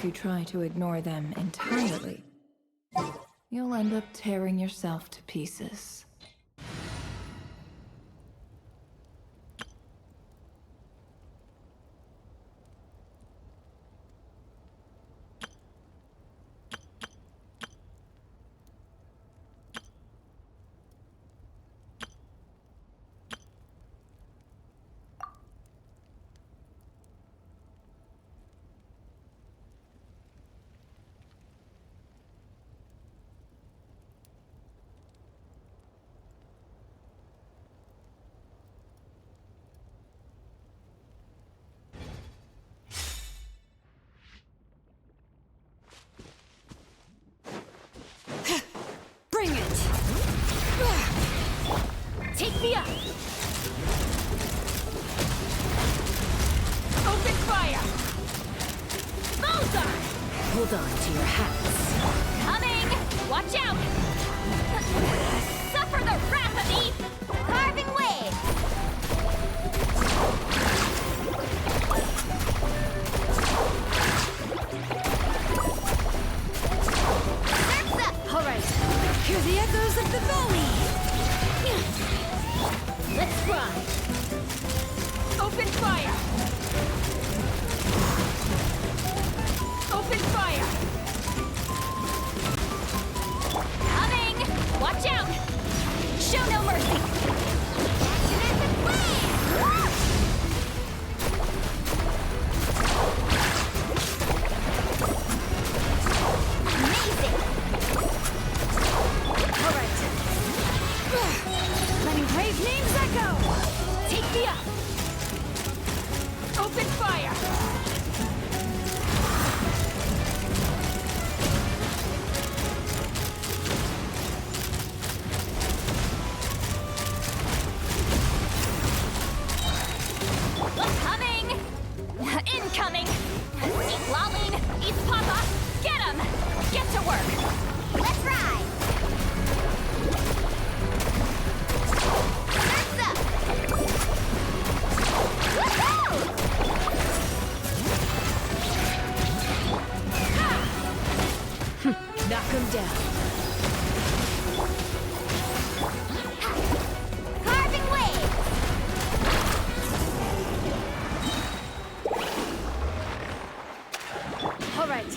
if you try to ignore them entirely, you'll end up tearing yourself to pieces. Bring it! Take me up! Open fire! Bullseye! Hold on to your hats. Coming! Watch out! Suffer the wrath of me! Carving waves! All right, hear the echoes of the valley. Let's ride. Open fire. Open fire. Coming. Watch out. Show no mercy. Action at the flame. Amazing. All right. Letting brave names echo. Take me up. Open fire. Coming. Incoming. Eat Lolling. Eat Papa. Get him. Get to work. Let's ride. Knock him down. Carving waves. All right.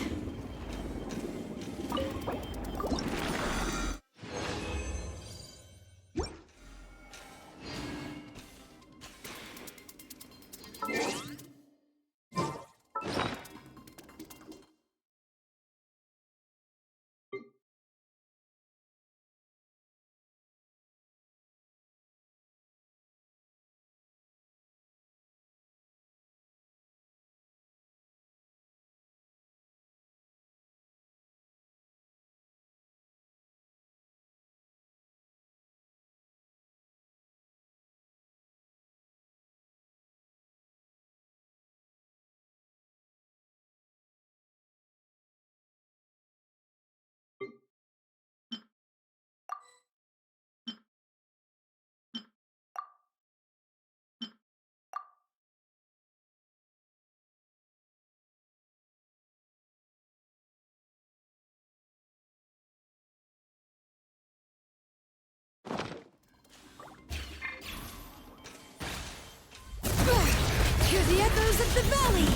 Hear the echoes of the valley!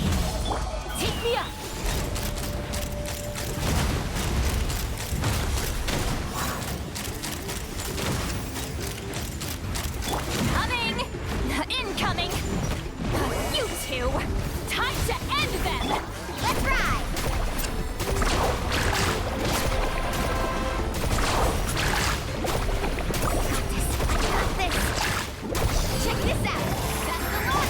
Take me up! Coming! Incoming! You two! Time to end them! Let's ride! I got this! Check this out! That's the Lord!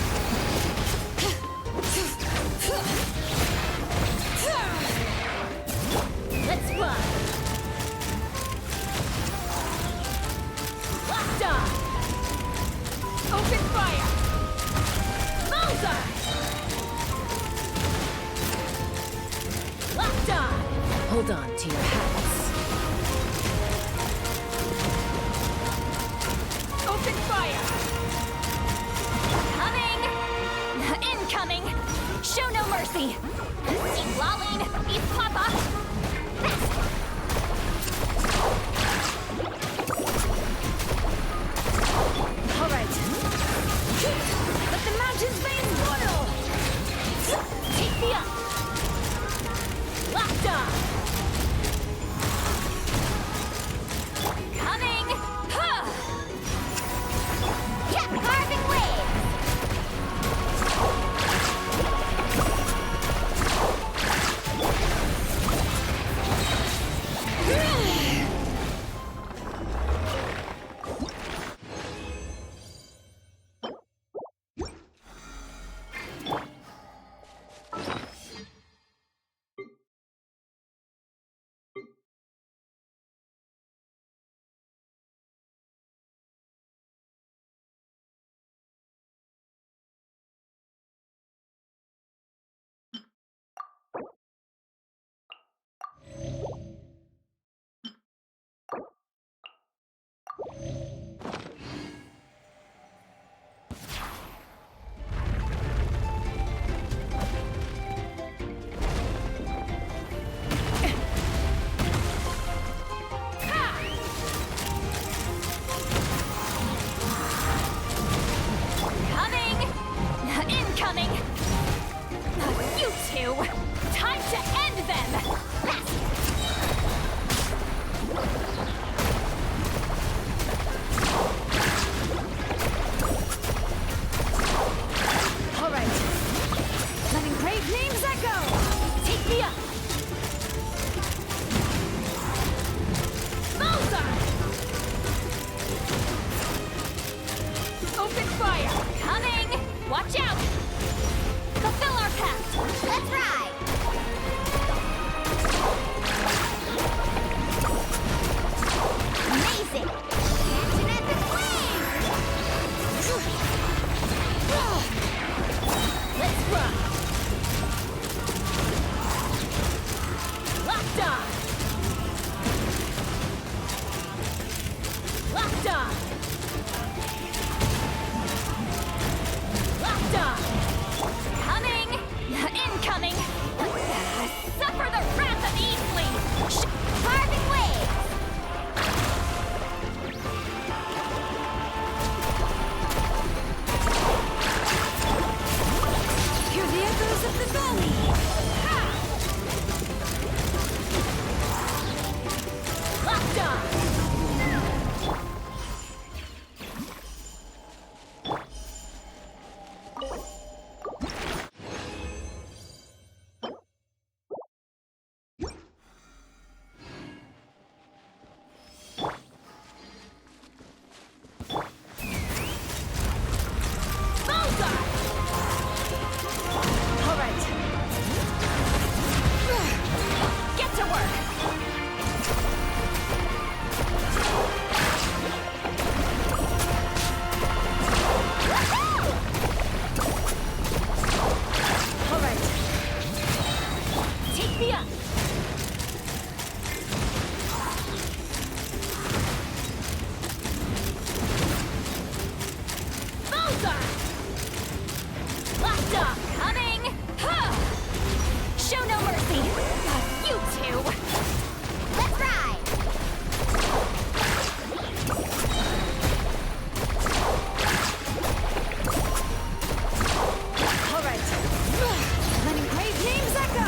Let's run! Locked on! Open fire! Bullseye! Locked on! Hold on to your hats. Open fire! Coming! Incoming! Show no mercy! Keep lolling! Utopia! Bullseye! Blast off! Coming! Huh! Show no mercy! You two! Let's ride! Alright. Letting great names echo!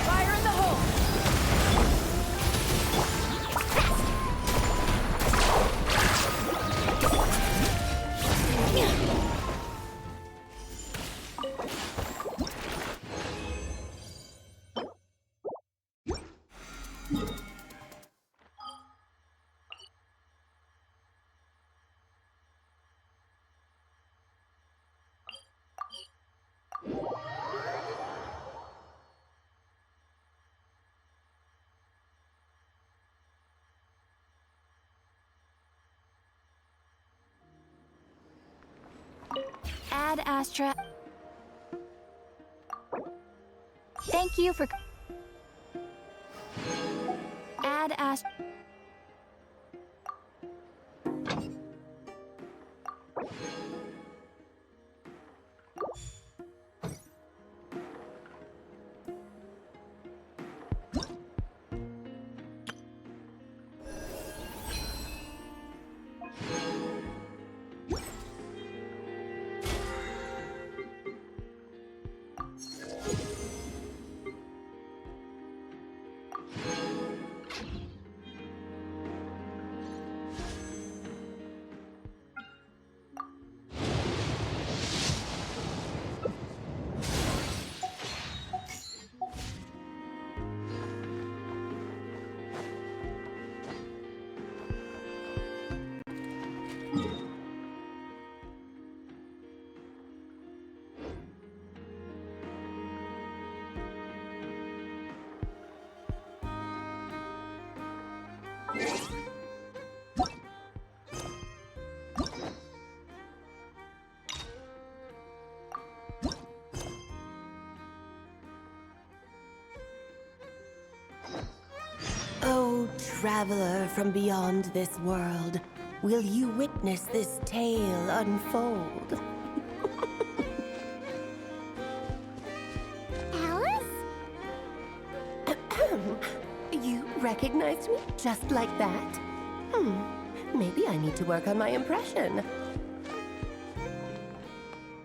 Fire in the hole! Ad Astra. Thank you for. Ad Astra. Oh, traveler from beyond this world, will you witness this tale unfold? Alice? You recognized me just like that? Maybe I need to work on my impression.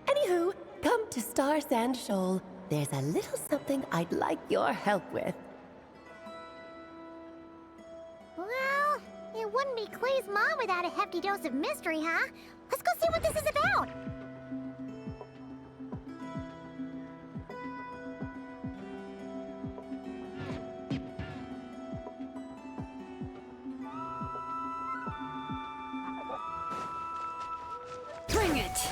Anywho, come to Star Sand Shoal. There's a little something I'd like your help with. Well, it wouldn't be Clay's mom without a hefty dose of mystery, huh? Let's go see what this is about. Bring it!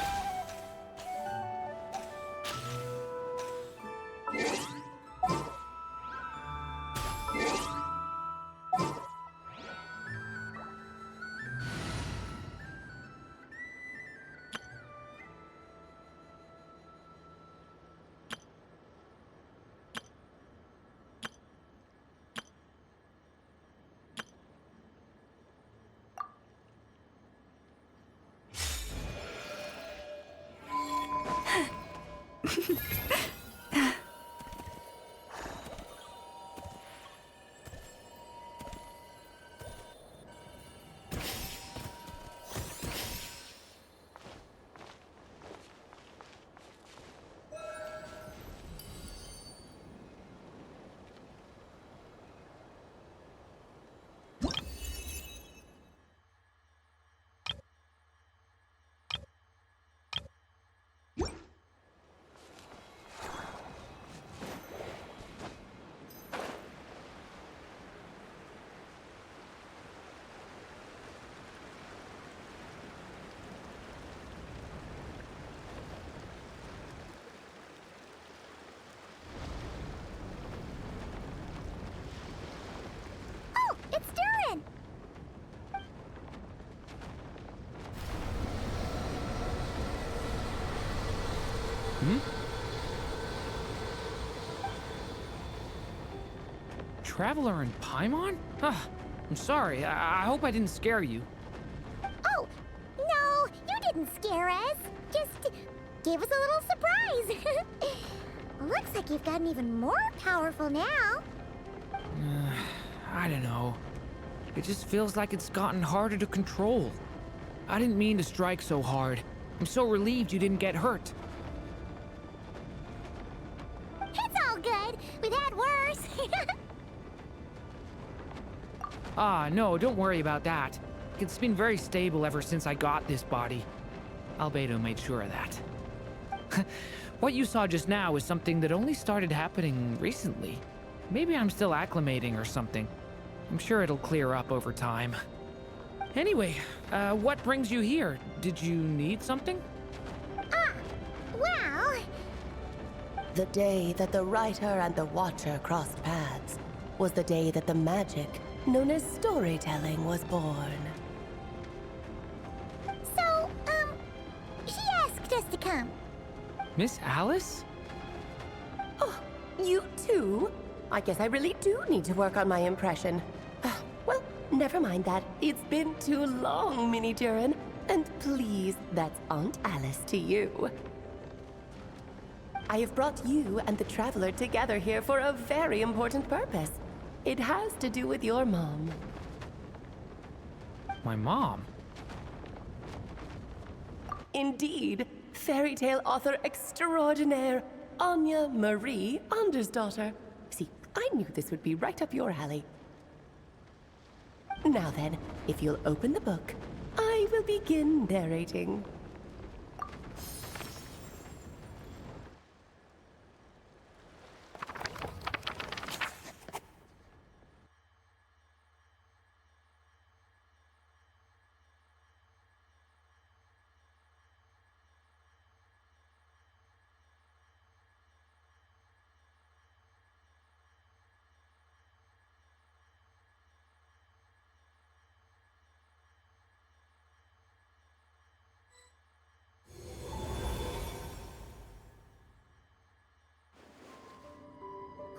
Traveler in Paimon? I'm sorry. I hope I didn't scare you. Oh, no, you didn't scare us. Just gave us a little surprise. Looks like you've gotten even more powerful now. I don't know. It just feels like it's gotten harder to control. I didn't mean to strike so hard. I'm so relieved you didn't get hurt. It's all good. We've had worse. No, don't worry about that. It's been very stable ever since I got this body. Albedo made sure of that. What you saw just now is something that only started happening recently. Maybe I'm still acclimating or something. I'm sure it'll clear up over time. Anyway, what brings you here? Did you need something? Well, The day that the writer and the watcher crossed paths was the day that the magic known as storytelling was born. so, she asked us to come. Miss Alice? Oh, you too? I guess I really do need to work on my impression. Well, never mind that. It's been too long, Mini Durin. And please, that's Aunt Alice to you. I have brought you and the Traveler together here for a very important purpose. It has to do with your mom. My mom? Indeed, fairy tale author extraordinaire, Anya Marie Andersdottir. See, I knew this would be right up your alley. Now then, if you'll open the book, I will begin narrating.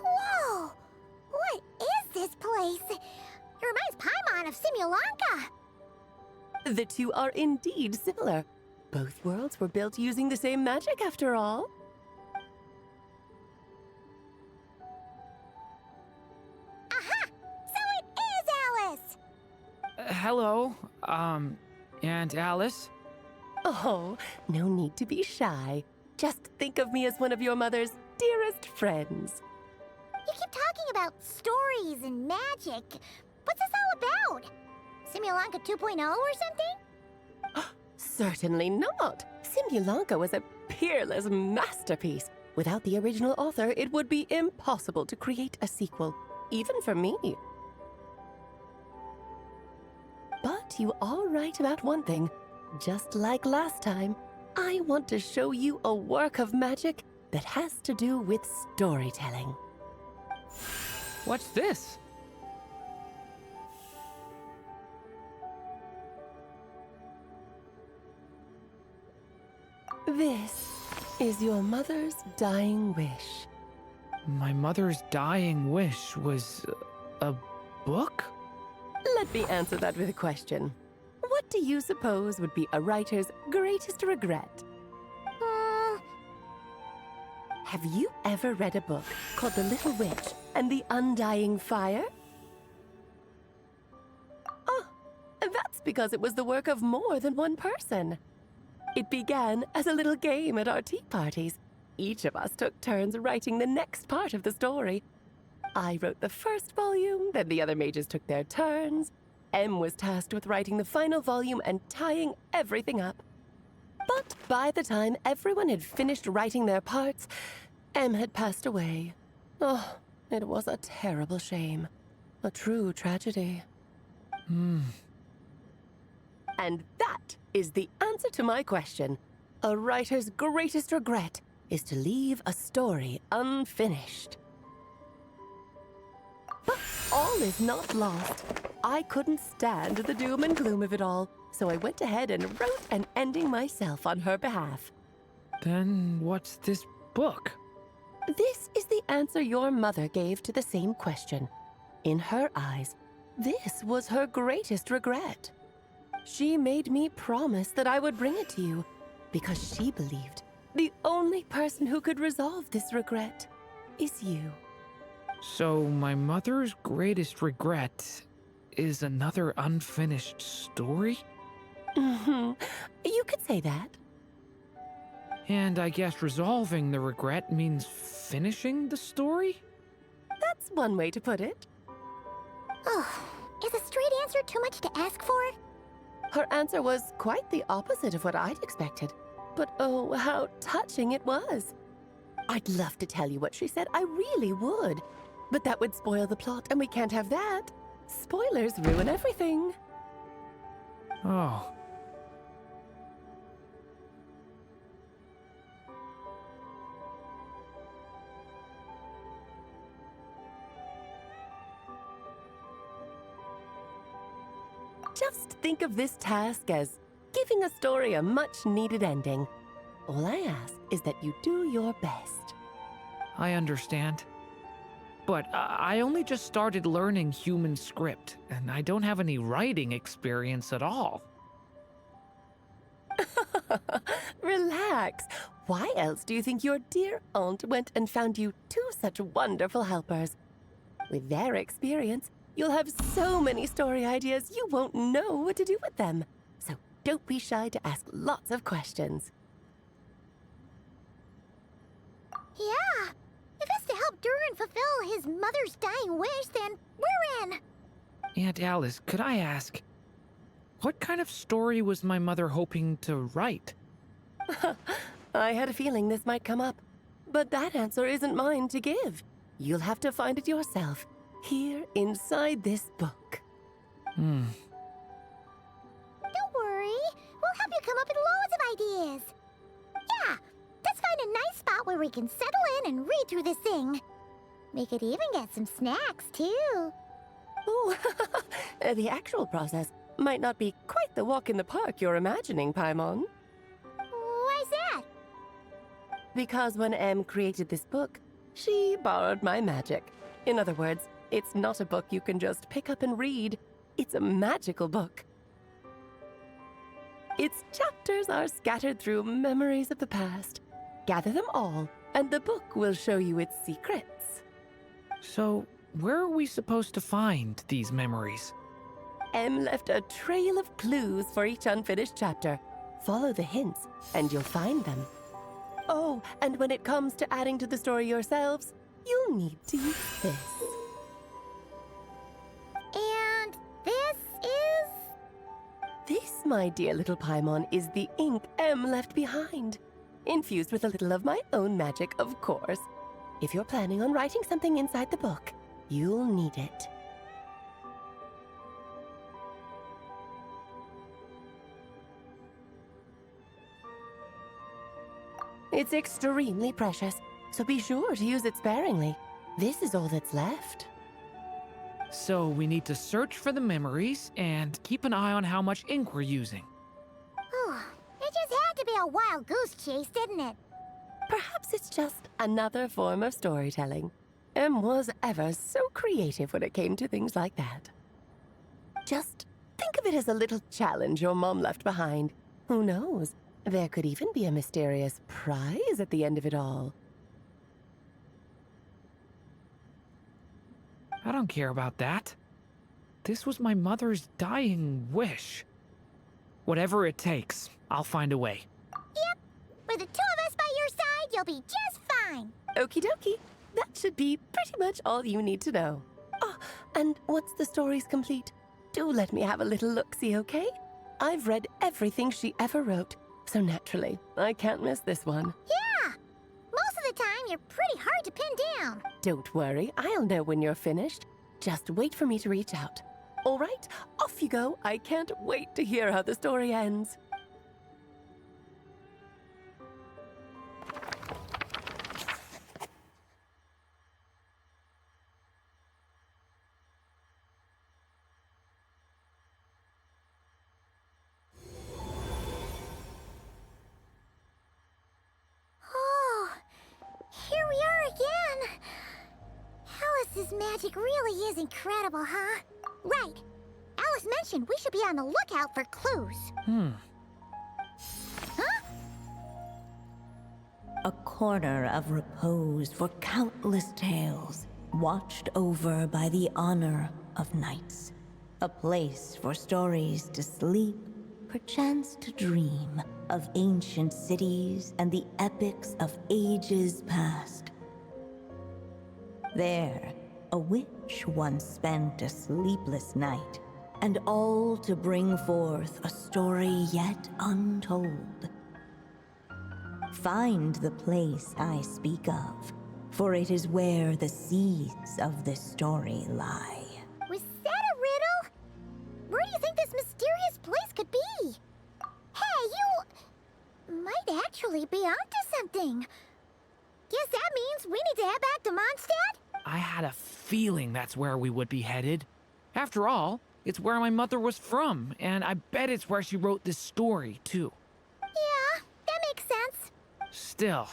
Whoa! What is this place? It reminds Paimon of Simulanka. The two are indeed similar. Both worlds were built using the same magic after all. Aha! So it is Alice! Hello, Aunt Alice? Oh, no need to be shy. Just think of me as one of your mother's dearest friends. You keep talking about stories and magic. What's this all about? Simulanka 2.0 or something? Certainly not. Simulanka was a peerless masterpiece. Without the original author, it would be impossible to create a sequel, even for me. But you are right about one thing. Just like last time, I want to show you a work of magic that has to do with storytelling. What's this? This is your mother's dying wish. My mother's dying wish was a book? Let me answer that with a question. What do you suppose would be a writer's greatest regret? Have you ever read a book called The Little Witch and the Undying Fire? Oh, that's because it was the work of more than one person. It began as a little game at our tea parties. Each of us took turns writing the next part of the story. I wrote the first volume, then the other mages took their turns. Em was tasked with writing the final volume and tying everything up. But by the time everyone had finished writing their parts, Em had passed away. Oh, it was a terrible shame. A true tragedy. And that is the answer to my question. A writer's greatest regret is to leave a story unfinished. But all is not lost. I couldn't stand the doom and gloom of it all, so I went ahead and wrote an ending myself on her behalf. Then what's this book? This is the answer your mother gave to the same question. In her eyes, this was her greatest regret. She made me promise that I would bring it to you because she believed the only person who could resolve this regret is you. So, my mother's greatest regret is another unfinished story? You could say that. And I guess resolving the regret means finishing the story? That's one way to put it. Oh, is a straight answer too much to ask for? Her answer was quite the opposite of what I'd expected. But oh, how touching it was. I'd love to tell you what she said, I really would. But that would spoil the plot, and we can't have that. Spoilers ruin everything. Oh. Just think of this task as giving a story a much-needed ending. All I ask is that you do your best. I understand. But I only just started learning human script, and I don't have any writing experience at all. Relax. Why else do you think your dear aunt went and found you two such wonderful helpers? With their experience, you'll have so many story ideas you won't know what to do with them. So don't be shy to ask lots of questions. Yeah. If it's to help Durin fulfill his mother's dying wish, then we're in. Aunt Alice, could I ask, what kind of story was my mother hoping to write? I had a feeling this might come up, but that answer isn't mine to give. You'll have to find it yourself, here inside this book. Don't worry. We'll help you come up with loads of ideas. Yeah, let's find a nice spot where we can settle in and read through this thing. We could even get some snacks, too. Oh, the actual process might not be quite the walk in the park you're imagining, Paimon. Why's that? Because when Em created this book, she borrowed my magic. In other words, it's not a book you can just pick up and read. It's a magical book. Its chapters are scattered through memories of the past. Gather them all, and the book will show you its secrets. So, where are we supposed to find these memories? Em left a trail of clues for each unfinished chapter. Follow the hints, and you'll find them. Oh, and when it comes to adding to the story yourselves, you'll need to use this. And this is... This, my dear little Paimon, is the ink Em left behind. Infused with a little of my own magic, of course. If you're planning on writing something inside the book, you'll need it. It's extremely precious, so be sure to use it sparingly. This is all that's left. So, we need to search for the memories and keep an eye on how much ink we're using. Oh, it just had to be a wild goose chase, didn't it? Perhaps it's just another form of storytelling. Em was ever so creative when it came to things like that. Just think of it as a little challenge your mom left behind. Who knows? There could even be a mysterious prize at the end of it all. I don't care about that. This was my mother's dying wish. Whatever it takes, I'll find a way. Yep. With the two of us by your side, you'll be just fine. Okie dokie. That should be pretty much all you need to know. Oh, and once the story's complete, do let me have a little look-see, okay? I've read everything she ever wrote, so naturally, I can't miss this one. Yeah. Most of the time, you're pretty hard to pin down. Don't worry, I'll know when you're finished. Just wait for me to reach out. All right, off you go. I can't wait to hear how the story ends. Oh, here we are again. Alice Alice's magic really is incredible, huh? Right. Alice mentioned we should be on the lookout for clues. Huh? A corner of repose for countless tales, watched over by the honor of knights. A place for stories to sleep, perchance to dream of ancient cities and the epics of ages past. There, a witch once spent a sleepless night, and all to bring forth a story yet untold. Find the place I speak of, for it is where the seeds of this story lie. Was that a riddle? Where do you think this mysterious place could be? Hey, you might actually be onto something. Guess that means we need to head back to Mondstadt? I had a feeling that's where we would be headed. After all, it's where my mother was from, and I bet it's where she wrote this story, too. Yeah, that makes sense. Still,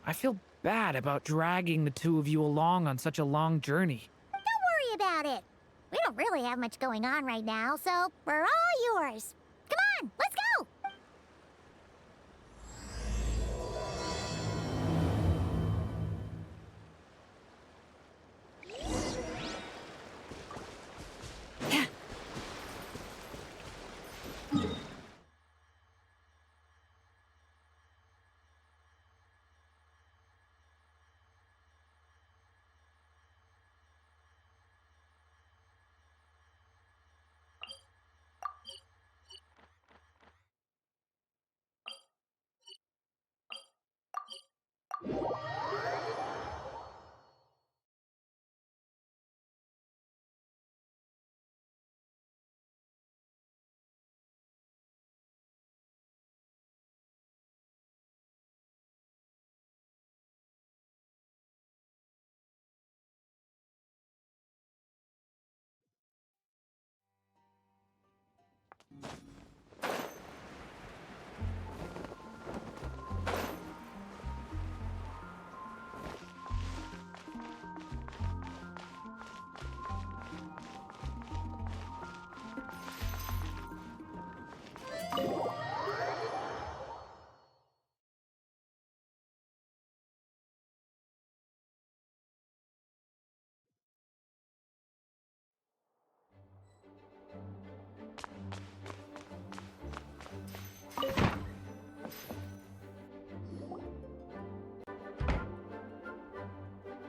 I feel bad about dragging the two of you along on such a long journey. Don't worry about it. We don't really have much going on right now, so we're all yours. Come on, let's go!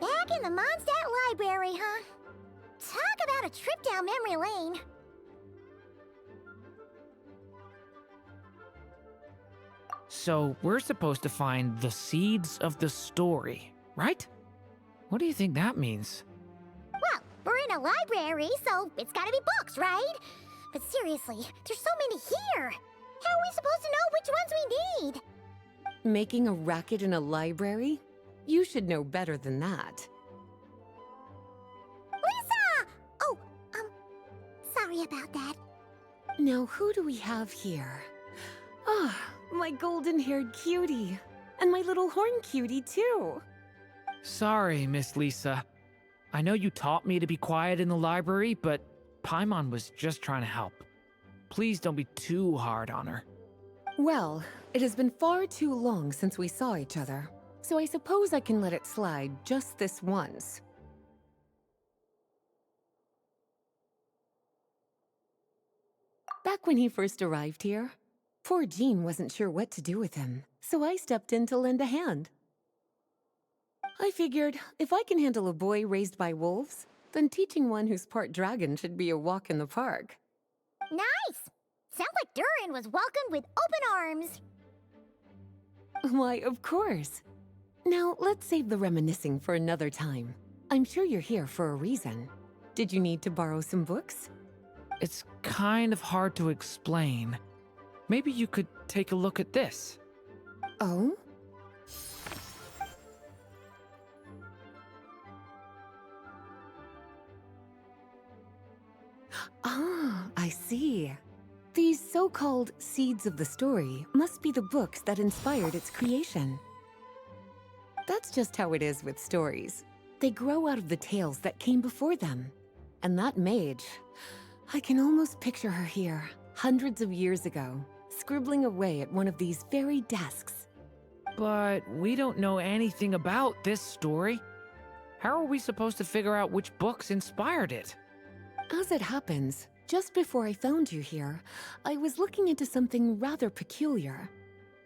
Back in the Mondstadt Library, huh? Talk about a trip down memory lane. So, we're supposed to find the seeds of the story, right? What do you think that means? Well, we're in a library, so it's gotta be books, right? But seriously, there's so many here. How are we supposed to know which ones we need? Making a racket in a library? You should know better than that. Lisa! Oh, sorry about that. Now, who do we have here? Ah, my golden-haired cutie. And my little horn cutie, too. Sorry, Miss Lisa. I know you taught me to be quiet in the library, but Paimon was just trying to help. Please don't be too hard on her. Well, it has been far too long since we saw each other, so I suppose I can let it slide just this once. Back when he first arrived here, poor Jean wasn't sure what to do with him, so I stepped in to lend a hand. I figured, if I can handle a boy raised by wolves, then teaching one who's part dragon should be a walk in the park. Nice! Sounds like Durin was welcomed with open arms. Why, of course. Now, let's save the reminiscing for another time. I'm sure you're here for a reason. Did you need to borrow some books? It's kind of hard to explain. Maybe you could take a look at this. Oh? Ah, I see. These so-called seeds of the story must be the books that inspired its creation. That's just how it is with stories. They grow out of the tales that came before them. And that mage, I can almost picture her here, hundreds of years ago, scribbling away at one of these very desks. But we don't know anything about this story. How are we supposed to figure out which books inspired it? As it happens, just before I found you here, I was looking into something rather peculiar.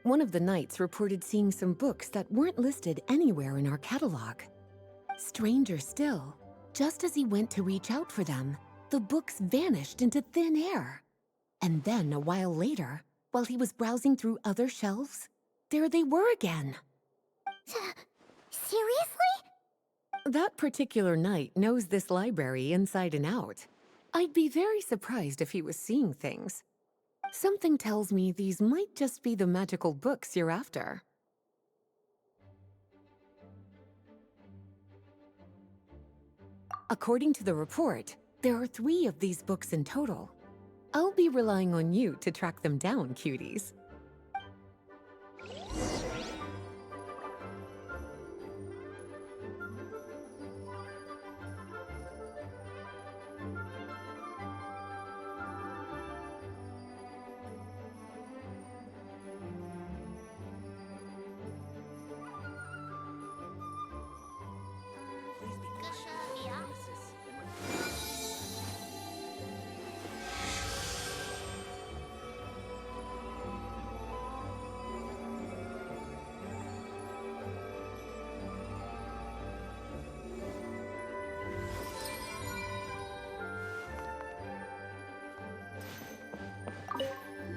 One of the knights reported seeing some books that weren't listed anywhere in our catalog. Stranger still, just as he went to reach out for them, the books vanished into thin air. And then a while later, while he was browsing through other shelves, there they were again. Seriously? That particular knight knows this library inside and out. I'd be very surprised if he was seeing things. Something tells me these might just be the magical books you're after. According to the report, there are 3 of these books in total. I'll be relying on you to track them down, cuties.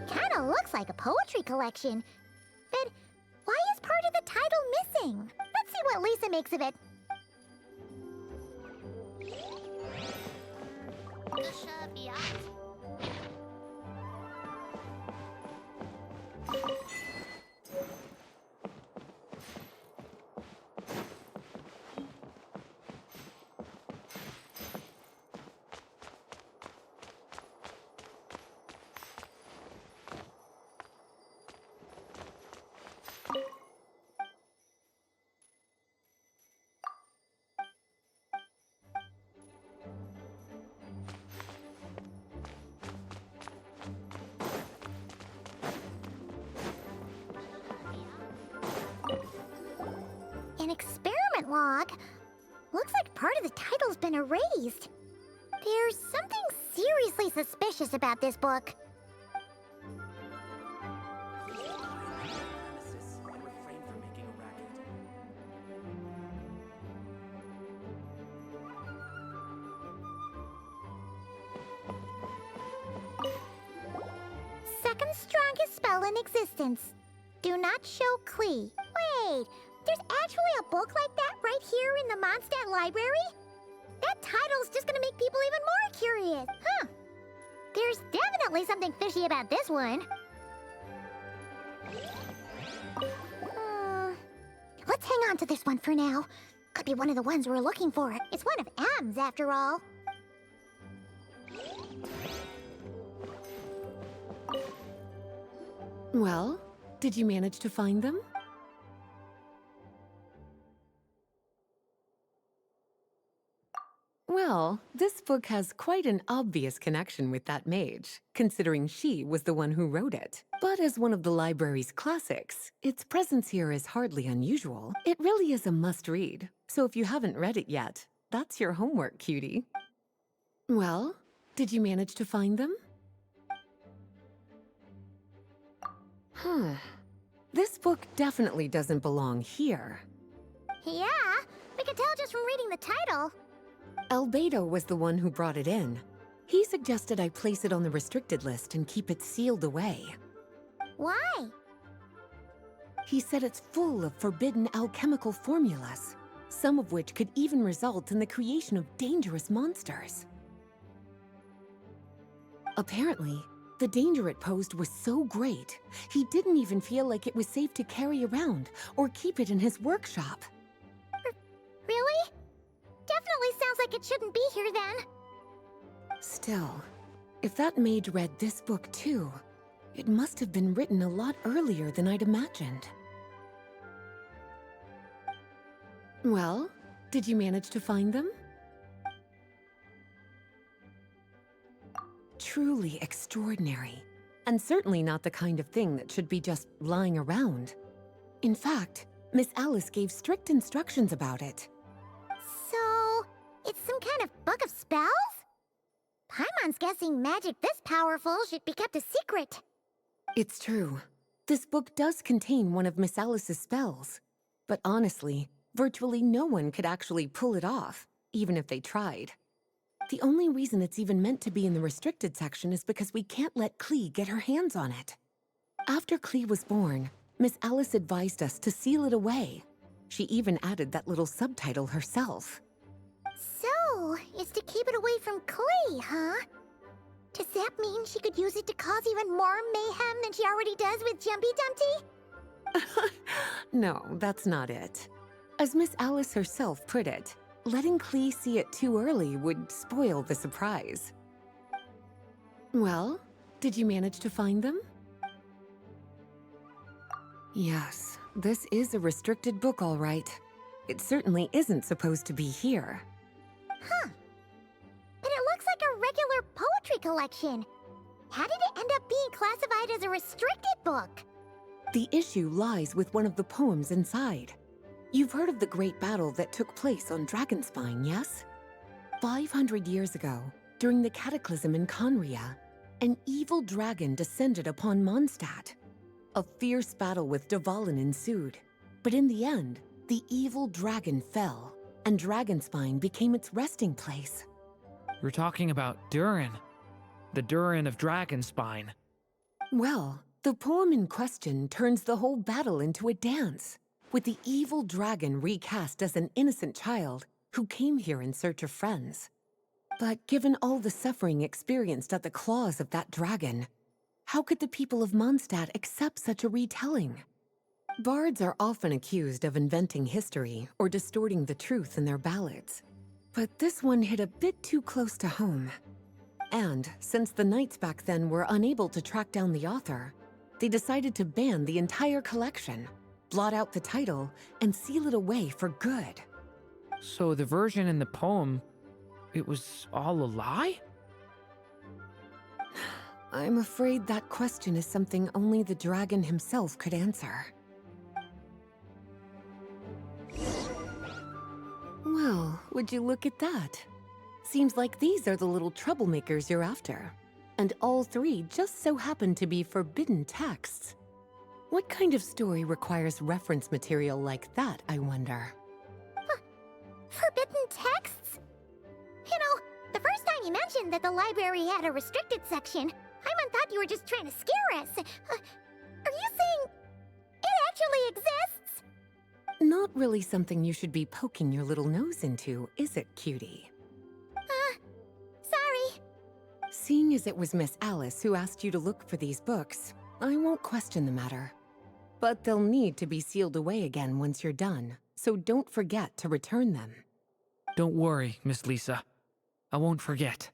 Kinda looks like a poetry collection. But why is part of the title missing? Let's see what Lisa makes of it. An experiment log? Looks like part of the title's been erased. There's something seriously suspicious about this book. Second strongest spell in existence. Do not show Klee. Wait, there's actually a book like that right here in the Mondstadt library? That title's just gonna make people even more curious. Huh. There's definitely something fishy about this one. Let's hang on to this one for now. Could be one of the ones we're looking for. It's one of M's after all. Well, did you manage to find them? Well, this book has quite an obvious connection with that mage, considering she was the one who wrote it. But as one of the library's classics, its presence here is hardly unusual. It really is a must-read, so if you haven't read it yet, that's your homework, cutie. Well, did you manage to find them? This book definitely doesn't belong here. Yeah, we can tell just from reading the title. Albedo was the one who brought it in. He suggested I place it on the restricted list and keep it sealed away. Why? He said it's full of forbidden alchemical formulas, some of which could even result in the creation of dangerous monsters. Apparently, the danger it posed was so great, he didn't even feel like it was safe to carry around or keep it in his workshop. Really? Definitely sounds like it shouldn't be here then. Still, if that mage read this book too, it must have been written a lot earlier than I'd imagined. Well, did you manage to find them? Truly extraordinary, and certainly not the kind of thing that should be just lying around. In fact, Miss Alice gave strict instructions about it. So, it's some kind of book of spells? Paimon's guessing magic this powerful should be kept a secret. It's true. This book does contain one of Miss Alice's spells. But honestly, virtually no one could actually pull it off, even if they tried. The only reason it's even meant to be in the restricted section is because we can't let Klee get her hands on it. After Klee was born, Miss Alice advised us to seal it away. She even added that little subtitle herself. So, it's to keep it away from Klee, huh? Does that mean she could use it to cause even more mayhem than she already does with Jumpy Dumpty? No, that's not it. As Miss Alice herself put it, letting Klee see it too early would spoil the surprise. Well, did you manage to find them? Yes, this is a restricted book, all right. It certainly isn't supposed to be here. Huh. But it looks like a regular poetry collection. How did it end up being classified as a restricted book? The issue lies with one of the poems inside. You've heard of the great battle that took place on Dragonspine, yes? 500 years ago, during the cataclysm in Conria, an evil dragon descended upon Mondstadt. A fierce battle with Dvalin ensued, but in the end, the evil dragon fell, and Dragonspine became its resting place. We're talking about Durin. The Durin of Dragonspine. Well, the poem in question turns the whole battle into a dance, with the evil dragon recast as an innocent child who came here in search of friends. But given all the suffering experienced at the claws of that dragon, how could the people of Mondstadt accept such a retelling? Bards are often accused of inventing history or distorting the truth in their ballads. But this one hit a bit too close to home. And since the knights back then were unable to track down the author, they decided to ban the entire collection, blot out the title, and seal it away for good. So the version in the poem, it was all a lie? I'm afraid that question is something only the dragon himself could answer. Well, would you look at that? Seems like these are the little troublemakers you're after. And all three just so happen to be forbidden texts. What kind of story requires reference material like that, I wonder? Forbidden texts? You know, the first time you mentioned that the library had a restricted section, Paimon thought you were just trying to scare us. Are you saying it actually exists? Not really something you should be poking your little nose into, is it, cutie? Sorry. Seeing as it was Miss Alice who asked you to look for these books, I won't question the matter. But they'll need to be sealed away again once you're done, so don't forget to return them. Don't worry, Miss Lisa. I won't forget.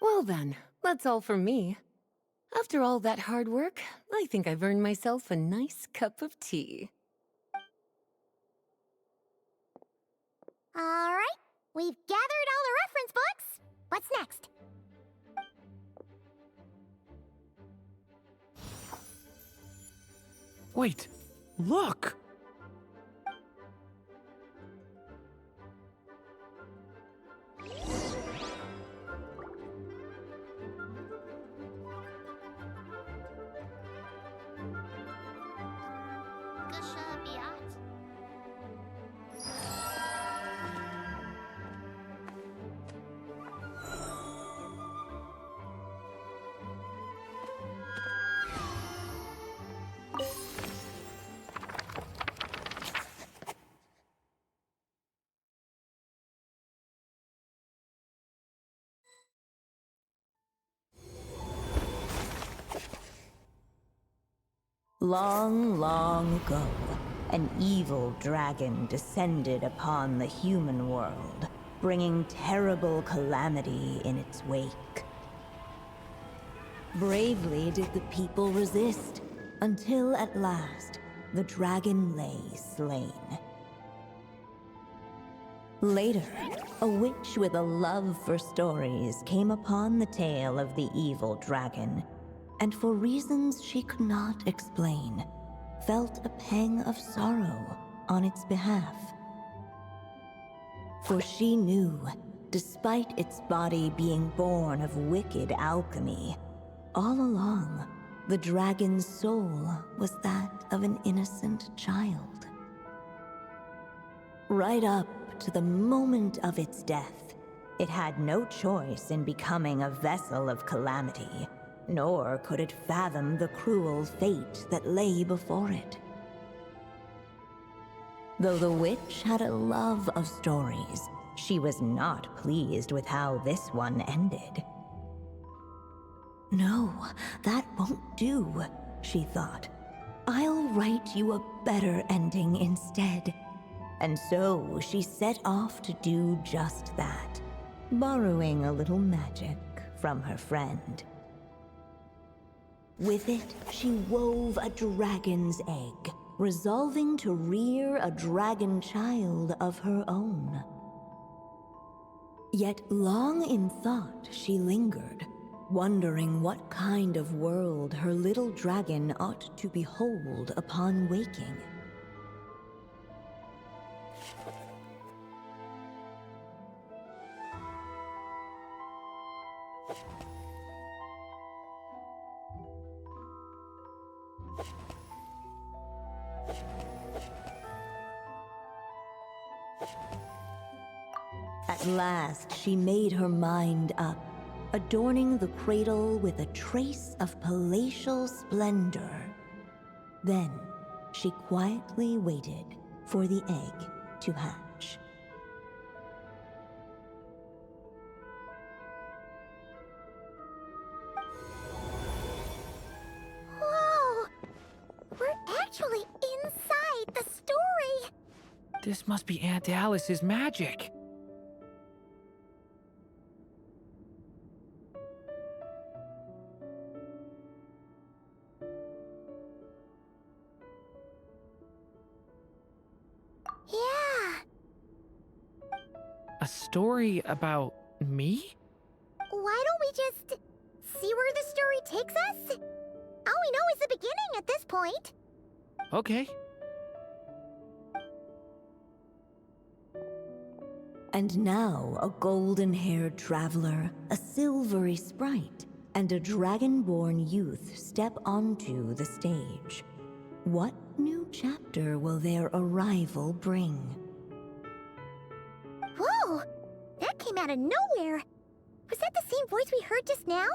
Well then, that's all from me. After all that hard work, I think I've earned myself a nice cup of tea. All right, we've gathered all the reference books. What's next? Wait, look! Long, long ago, an evil dragon descended upon the human world, bringing terrible calamity in its wake. Bravely did the people resist, until at last, the dragon lay slain. Later, a witch with a love for stories came upon the tale of the evil dragon, and for reasons she could not explain, felt a pang of sorrow on its behalf. For she knew, despite its body being born of wicked alchemy, all along, the dragon's soul was that of an innocent child. Right up to the moment of its death, it had no choice in becoming a vessel of calamity, nor could it fathom the cruel fate that lay before it. Though the witch had a love of stories, she was not pleased with how this one ended. No, that won't do, she thought. I'll write you a better ending instead. And so she set off to do just that, borrowing a little magic from her friend. With it, she wove a dragon's egg, resolving to rear a dragon child of her own. Yet long in thought she lingered, wondering what kind of world her little dragon ought to behold upon waking. At last, she made her mind up, adorning the cradle with a trace of palatial splendor. Then, she quietly waited for the egg to hatch. Whoa! We're actually inside the story! This must be Aunt Alice's magic. Yeah. A story about me? Why don't we just see where the story takes us? All we know is the beginning at this point. Okay. And now a golden-haired traveler, a silvery sprite, and a dragon-born youth step onto the stage. What new chapter will their arrival bring? Whoa! That came out of nowhere! Was that the same voice we heard just now?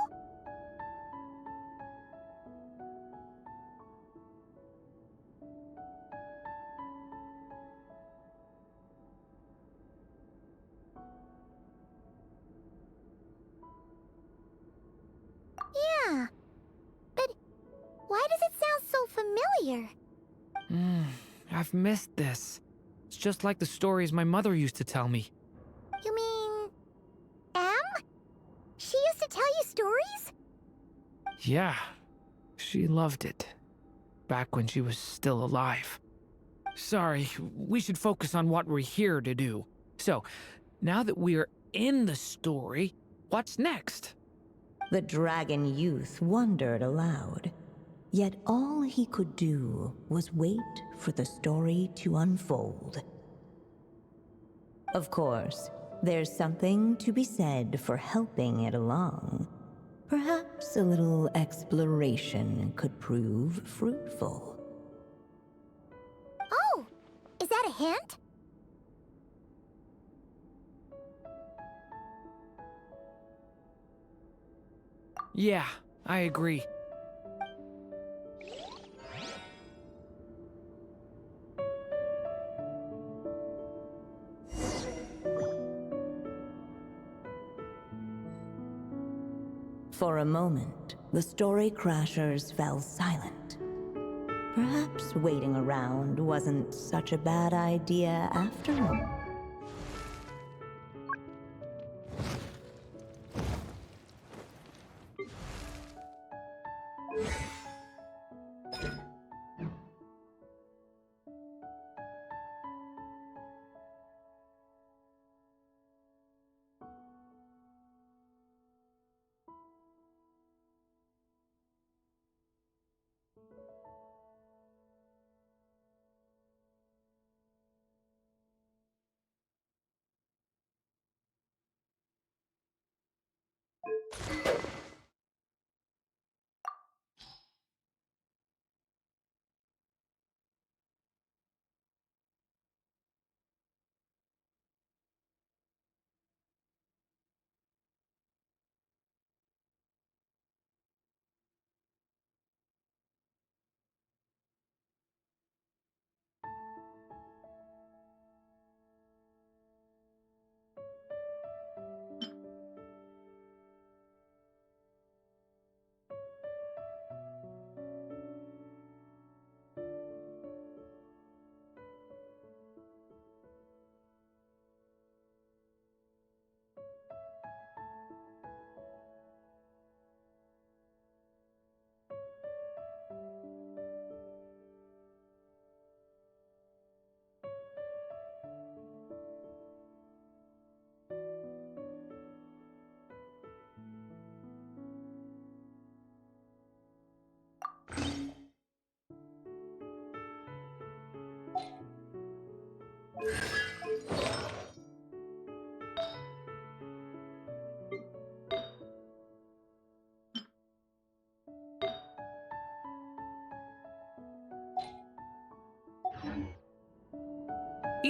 Yeah. But why does it sound so familiar? I've missed this. It's just like the stories my mother used to tell me. You mean... Em? She used to tell you stories? Yeah, she loved it. Back when she was still alive. Sorry, we should focus on what we're here to do. So, now that we're in the story, what's next? The dragon youth wondered aloud. Yet all he could do was wait for the story to unfold. Of course, there's something to be said for helping it along. Perhaps a little exploration could prove fruitful. Oh! Is that a hint? Yeah, I agree. For a moment, the story crashers fell silent. Perhaps waiting around wasn't such a bad idea after all.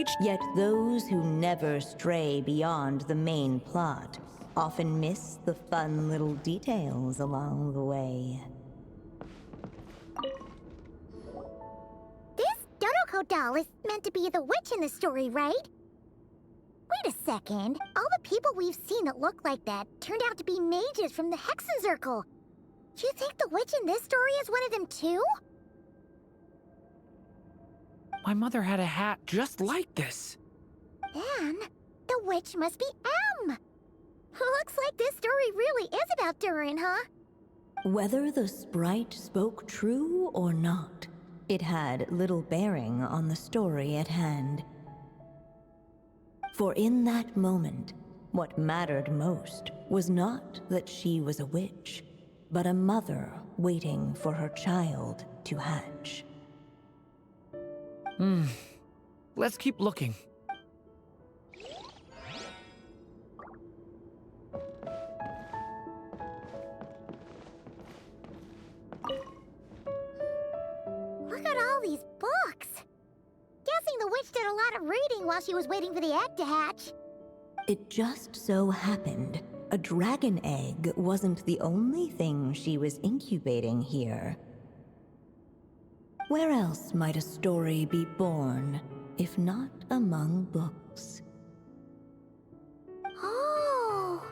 stage? Yet those who never stray beyond the main plot often miss the fun little details along the way. This Dodoko doll is meant to be the witch in the story, right? Wait a second. All the people we've seen that look like that turned out to be mages from the Hexen Circle. Do you think the witch in this story is one of them too? My mother had a hat just like this. Then, the witch must be M. Looks like this story really is about Durin, huh? Whether the sprite spoke true or not, it had little bearing on the story at hand. For in that moment, what mattered most was not that she was a witch, but a mother waiting for her child to hatch. Let's keep looking. Look at all these books. Guessing the witch did a lot of reading while she was waiting for the egg to hatch. It just so happened a dragon egg wasn't the only thing she was incubating here. Where else might a story be born, if not among books? Oh.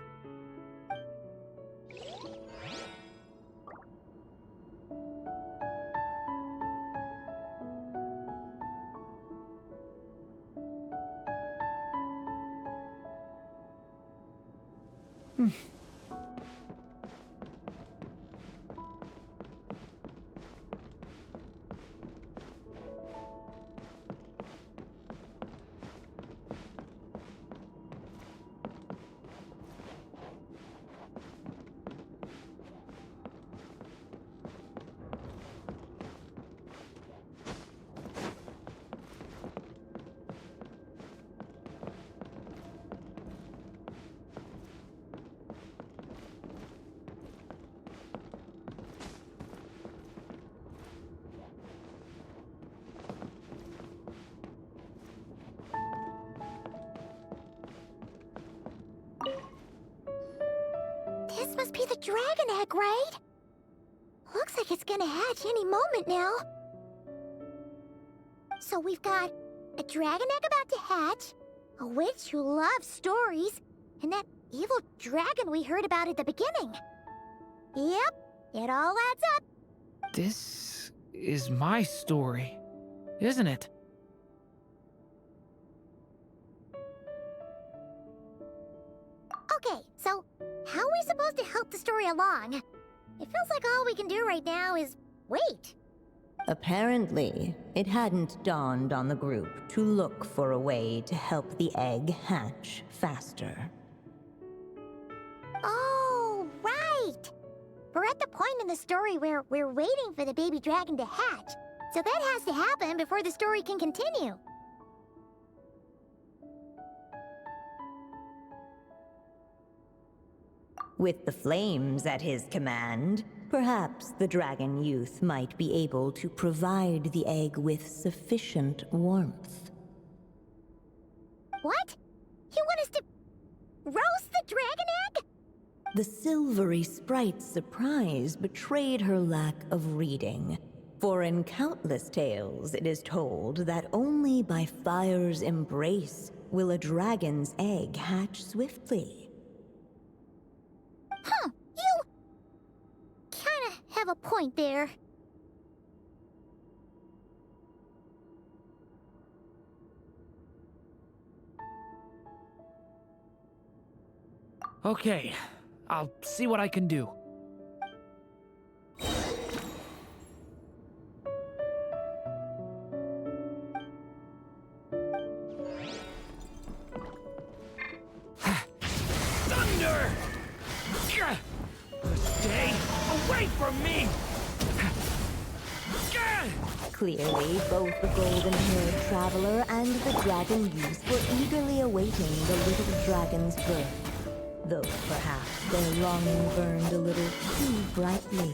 This must be the dragon egg, right? Looks like it's gonna hatch any moment now. So we've got a dragon egg about to hatch, a witch who loves stories, and that evil dragon we heard about at the beginning. Yep, it all adds up. This is my story, isn't it? Okay, so how are we supposed to help the story along? It feels like all we can do right now is wait. Apparently, it hadn't dawned on the group to look for a way to help the egg hatch faster. Oh, right! We're at the point in the story where we're waiting for the baby dragon to hatch, so that has to happen before the story can continue. With the flames at his command, perhaps the dragon youth might be able to provide the egg with sufficient warmth. What? You want us to roast the dragon egg? The silvery sprite's surprise betrayed her lack of reading. For in countless tales it is told that only by fire's embrace will a dragon's egg hatch swiftly. Huh, you kinda have a point there. Okay, I'll see what I can do. Thunder! Stay away from me! Clearly, both the golden-haired traveler and the dragon youth were eagerly awaiting the little dragon's birth, though perhaps their longing burned a little too brightly.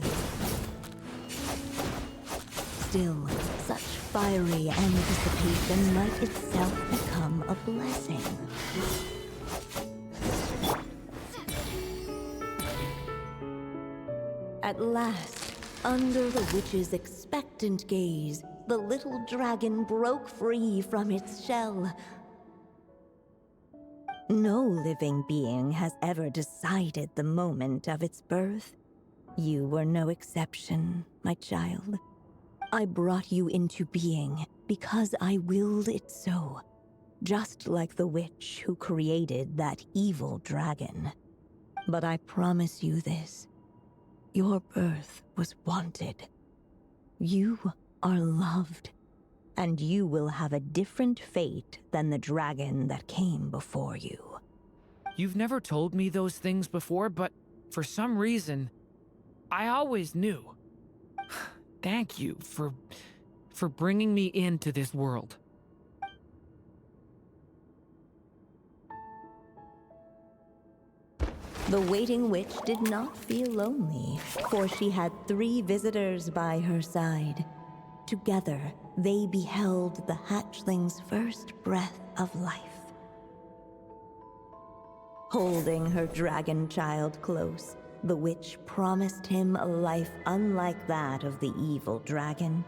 Still, such fiery anticipation might itself become a blessing. At last, under the witch's expectant gaze, the little dragon broke free from its shell. No living being has ever decided the moment of its birth. You were no exception, my child. I brought you into being because I willed it so, just like the witch who created that evil dragon. But I promise you this. Your birth was wanted. You are loved, and you will have a different fate than the dragon that came before you. You've never told me those things before, but for some reason, I always knew. Thank you for bringing me into this world. The waiting witch did not feel lonely, for she had 3 visitors by her side. Together, they beheld the hatchling's first breath of life. Holding her dragon child close, the witch promised him a life unlike that of the evil dragon.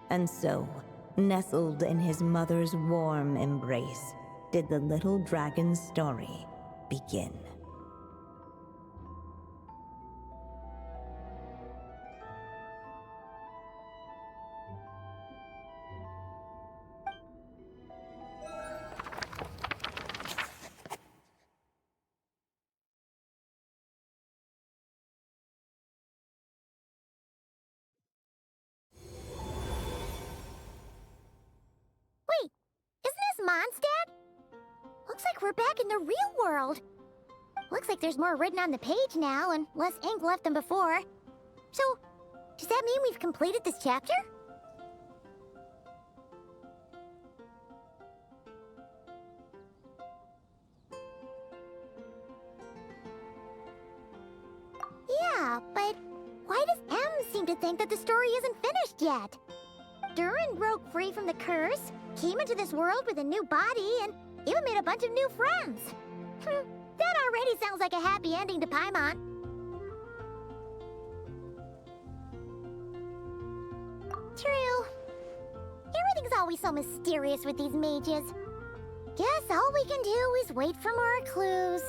And so, nestled in his mother's warm embrace, did the little dragon's story begin. Wait, isn't this Mondstadt? Looks like we're back in the real world. Looks like there's more written on the page now and less ink left than before. So, does that mean we've completed this chapter? Yeah, but why does M seem to think that the story isn't finished yet? Durin broke free from the curse, came into this world with a new body, and even made a bunch of new friends. That already sounds like a happy ending to Paimon. True. Everything's always so mysterious with these mages. Guess all we can do is wait for more clues.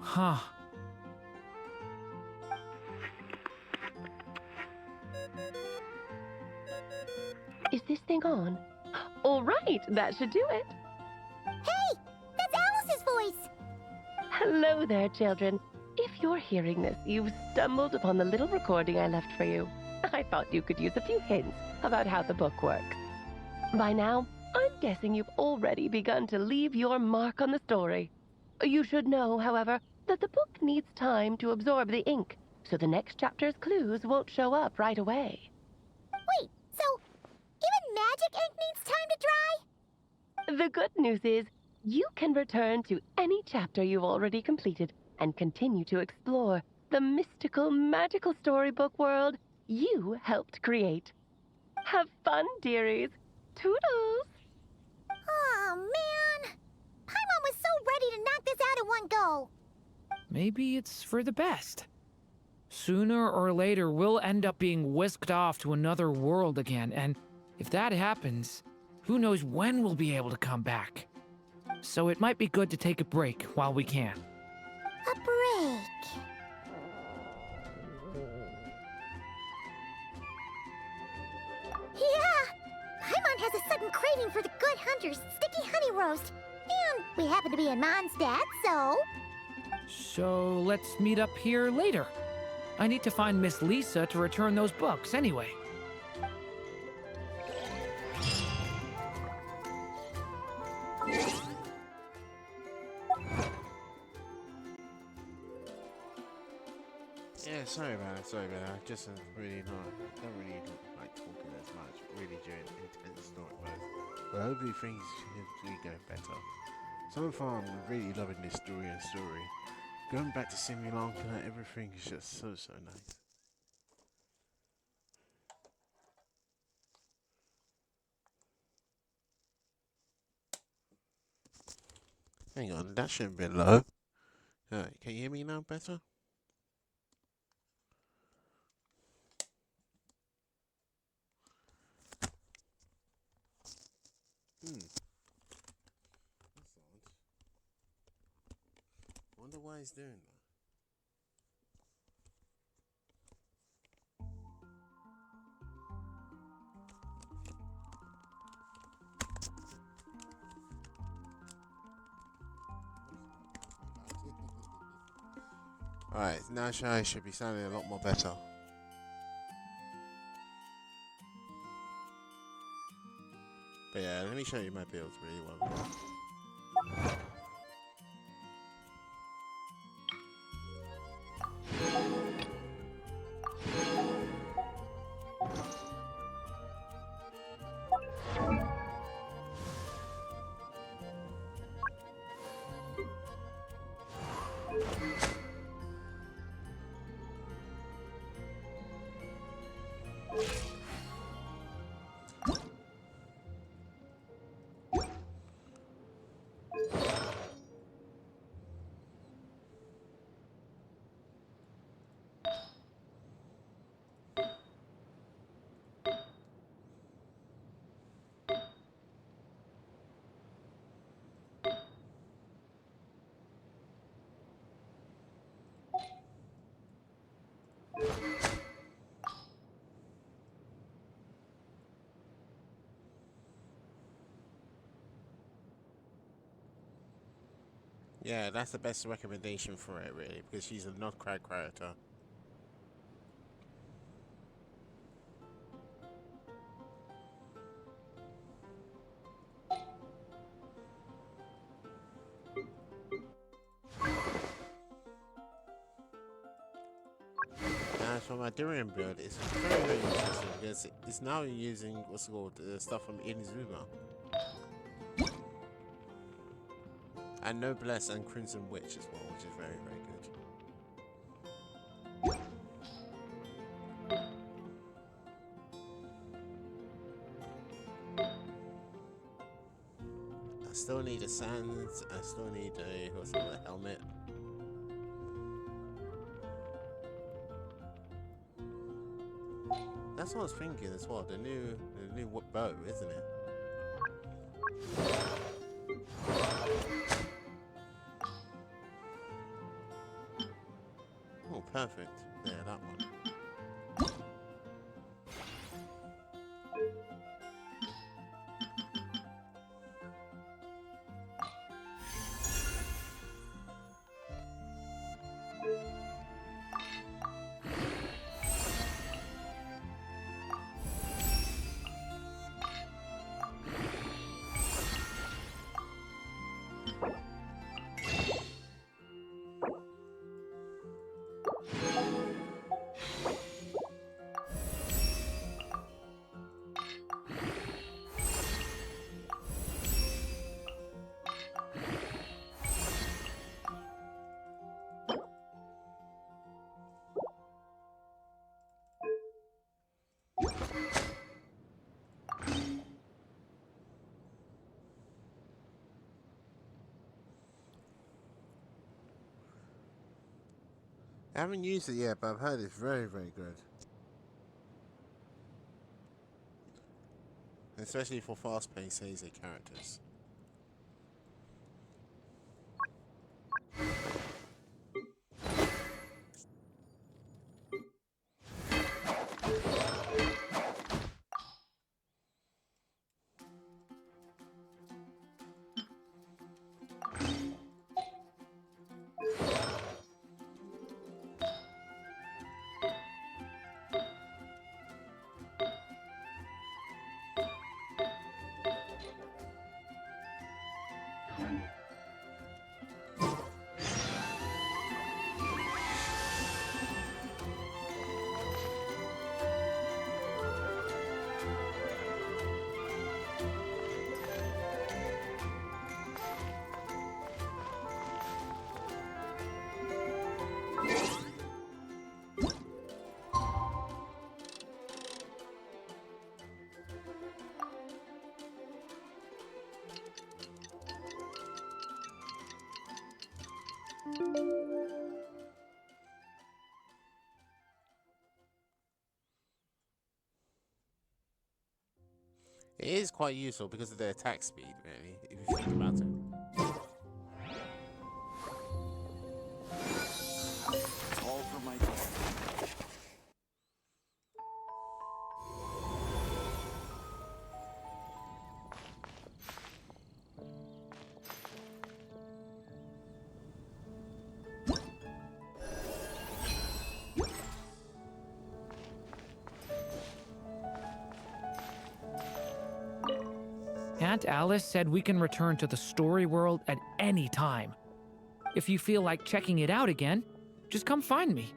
Huh. Is this thing on? All right, that should do it. Hey! That's Alice's voice! Hello there, children. If you're hearing this, you've stumbled upon the little recording I left for you. I thought you could use a few hints about how the book works. By now, I'm guessing you've already begun to leave your mark on the story. You should know, however, that the book needs time to absorb the ink, so the next chapter's clues won't show up right away. Wait, so even magic ink needs time to dry? The good news is, you can return to any chapter you've already completed and continue to explore the mystical, magical storybook world you helped create. Have fun, dearies. Toodles! Oh, man! Paimon was so ready to knock this out in one go. Maybe it's for the best. Sooner or later, we'll end up being whisked off to another world again, and if that happens, who knows when we'll be able to come back. So it might be good to take a break while we can. A break. Yeah! Paimon has a sudden craving for the Good Hunter's sticky honey roast. And we happen to be in Mondstadt, so... So let's meet up here later. I need to find Miss Lisa to return those books anyway. Yeah, sorry about that. I just really don't really like talking as much really during intense story mode. But hopefully things will go better. So far, I'm really loving this story. Going back to Sri Lanka, everything is just so nice. Hang on, that should have been low. Alright, can you hear me now better? That's odd. Wonder why he's doing that. Alright, now I should be sounding a lot more better. But yeah, let me show you my builds really well. Yeah, that's the best recommendation for it, really, because she's a not crack character. As for my Durin build, it's very, very interesting because it's now using what's called stuff from Inazuma. And Noblesse and Crimson Witch as well, which is very, very good. I still need a Sands, I still need a, what's it called, a helmet. That's what I was thinking as well, the new bow, isn't it? Oh, perfect. Yeah, that one. I haven't used it yet, but I've heard it's very, very good. Especially for fast-paced Heisei characters. It is quite useful because of their attack speed, really, if you think about it. It's all for my daughter. Aunt Alice said we can return to the story world at any time. If you feel like checking it out again, just come find me.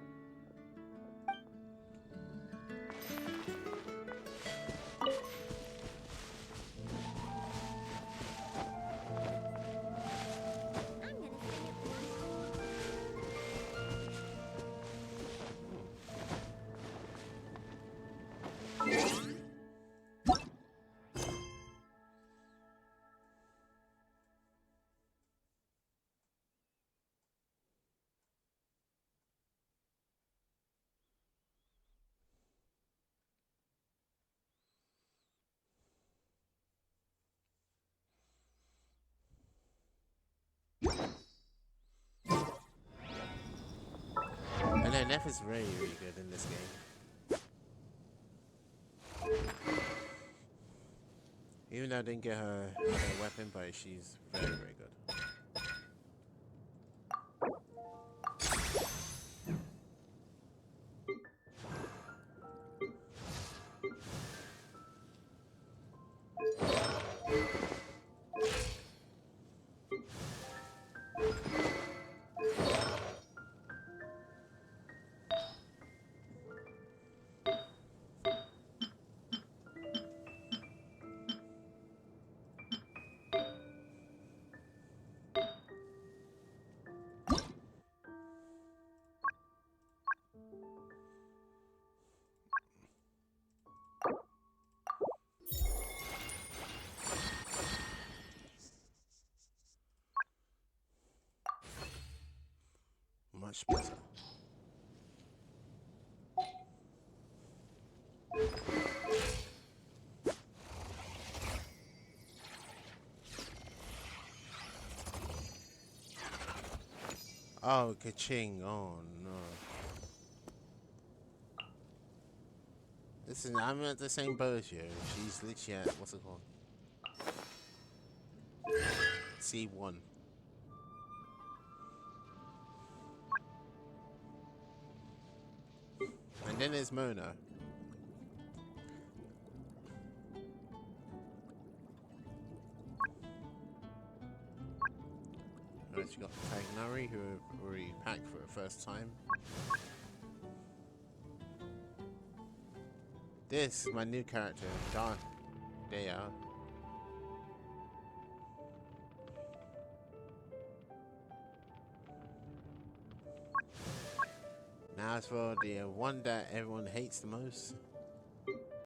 I know Neff is really, really good in this game. Even though I didn't get her weapon, but she's very, very good. Much better. Oh, ka-ching. Oh, no. Listen, I'm at the same boat as you. She's literally at, what's it called? C1. And then there's Mona. Alright, you got Tagnari, who already packed for the first time. This is my new character, Don. They are. Now as for the one that everyone hates the most.